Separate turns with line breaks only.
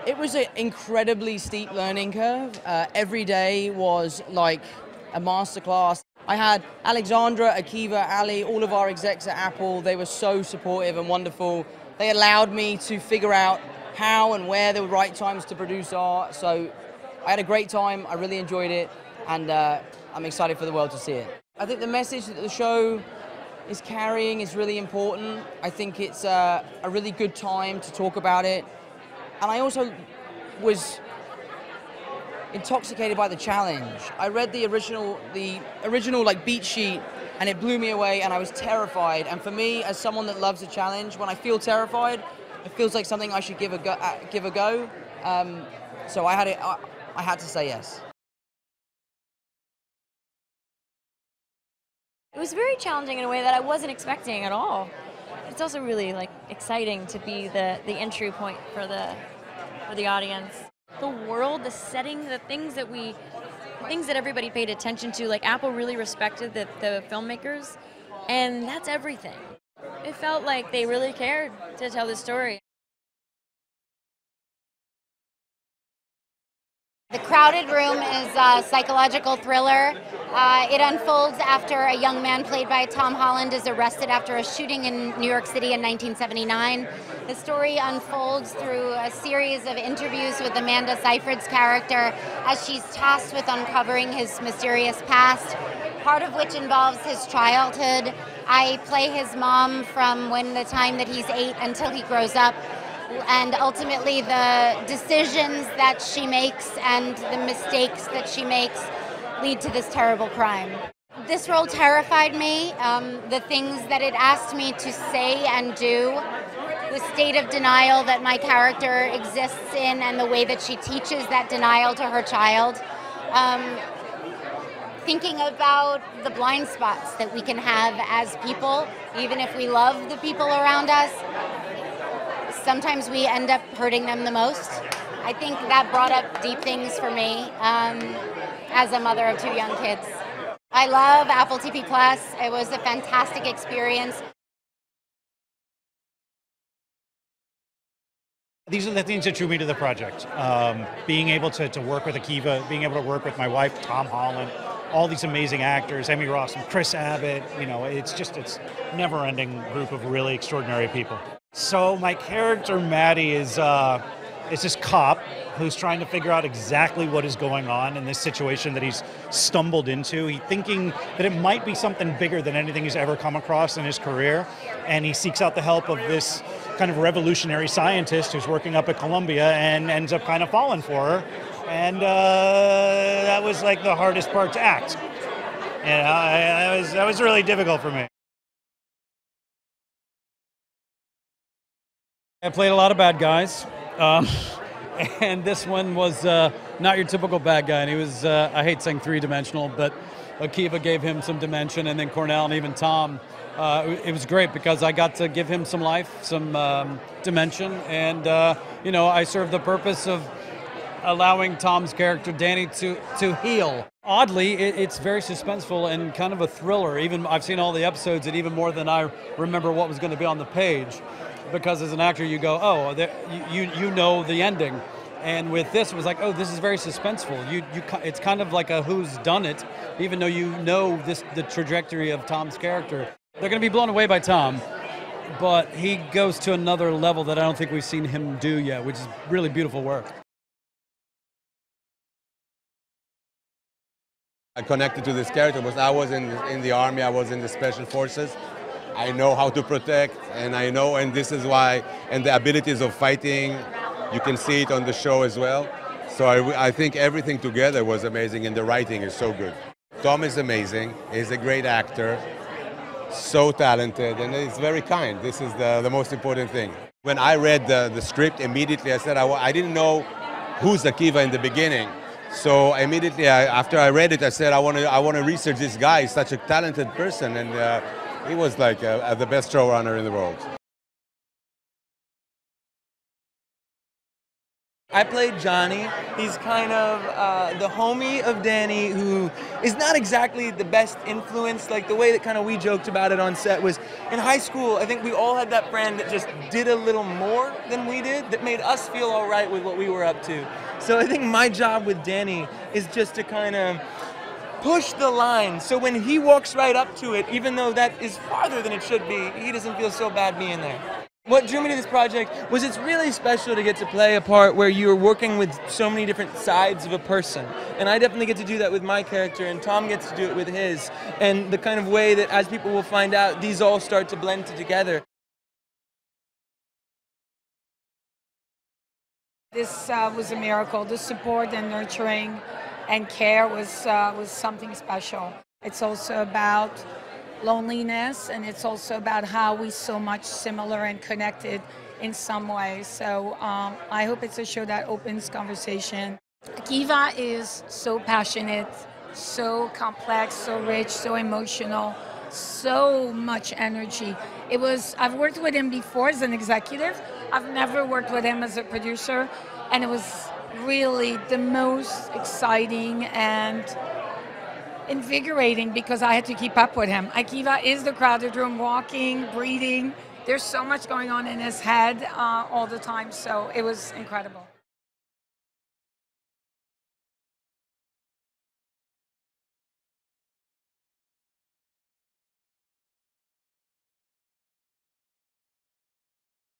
It was an incredibly steep learning curve. Every day was like a masterclass. I had Alexandra, Akiva, Ali, all of our execs at Apple. They were so supportive and wonderful. They allowed me to figure out how and where the right times to produce are. So I had a great time. I really enjoyed it, and I'm excited for the world to see it. I think the message that the show is carrying is really important. I think it's a really good time to talk about it. And I also was intoxicated by the challenge. I read the original like beat sheet, and it blew me away, and I was terrified. And for me, as someone that loves a challenge, when I feel terrified, it feels like something I should give a go. So I had to say yes.
It was very challenging in a way that I wasn't expecting at all. It's also really like exciting to be the entry point for the audience. The world, the setting, the things that everybody paid attention to. Like Apple really respected the filmmakers, and that's everything. It felt like they really cared to tell the story.
The Crowded Room is a psychological thriller. It unfolds after a young man played by Tom Holland is arrested after a shooting in New York City in 1979. The story unfolds through a series of interviews with Amanda Seyfried's character as she's tasked with uncovering his mysterious past, part of which involves his childhood. I play his mom from the time that he's 8 until he grows up, and ultimately the decisions that she makes and the mistakes that she makes lead to this terrible crime. This role terrified me. The things that it asked me to say and do, the state of denial that my character exists in, and the way that she teaches that denial to her child. Thinking about the blind spots that we can have as people, even if we love the people around us, sometimes we end up hurting them the most. I think that brought up deep things for me as a mother of 2 young kids. I love Apple TV+. It was a fantastic experience.
These are the things that drew me to the project. Being able to work with Akiva, being able to work with my wife, Tom Holland, all these amazing actors, Emmy, Rossum, Chris Abbott, it's never-ending group of really extraordinary people. So my character, Maddie, is this cop who's trying to figure out exactly what is going on in this situation that he's stumbled into. He's thinking that it might be something bigger than anything he's ever come across in his career, and he seeks out the help of this kind of revolutionary scientist who's working up at Columbia and ends up kind of falling for her. And that was like the hardest part to act. That was really difficult for me.
I played a lot of bad guys, and this one was not your typical bad guy. And he was, I hate saying three-dimensional, but Akiva gave him some dimension, and then Cornell and even Tom. It was great because I got to give him some life, some dimension, and I served the purpose of allowing Tom's character, Danny, to heal. Oddly, it's very suspenseful and kind of a thriller. Even I've seen all the episodes, and even more than I remember what was going to be on the page. Because as an actor, you go, oh, you know the ending, and with this, it was like, oh, this is very suspenseful. It's kind of like a who's done it, even though you know the trajectory of Tom's character. They're going to be blown away by Tom, but he goes to another level that I don't think we've seen him do yet, which is really beautiful work.
I connected to this character because I was in the army, I was in the special forces. I know how to protect, and and this is why, and the abilities of fighting, you can see it on the show as well. So I think everything together was amazing, and the writing is so good. Tom is amazing, he's a great actor, so talented, and he's very kind. This is the most important thing. When I read the script, immediately I said, I didn't know who's Akiva in the beginning. So immediately after I read it, I said, I want to research this guy. He's such a talented person, and he was like the best showrunner in the world.
I played Johnny. He's kind of the homie of Danny, who is not exactly the best influence. Like the way that kind of we joked about it on set was, in high school, I think we all had that friend that just did a little more than we did, that made us feel all right with what we were up to. So I think my job with Danny is just to kind of push the line, so when he walks right up to it, even though that is farther than it should be, he doesn't feel so bad being there. What drew me to this project was it's really special to get to play a part where you're working with so many different sides of a person. And I definitely get to do that with my character, and Tom gets to do it with his. And the kind of way that, as people will find out, these all start to blend together.
This was a miracle. The support and nurturing and care was something special. It's also about loneliness, and it's also about how we're so much similar and connected in some ways. So I hope it's a show that opens conversation. Akiva is so passionate, so complex, so rich, so emotional, so much energy. I've worked with him before as an executive. I've never worked with him as a producer, and it was really the most exciting and invigorating because I had to keep up with him. Akiva is the crowded room, walking, breathing. There's so much going on in his head all the time, so it was incredible.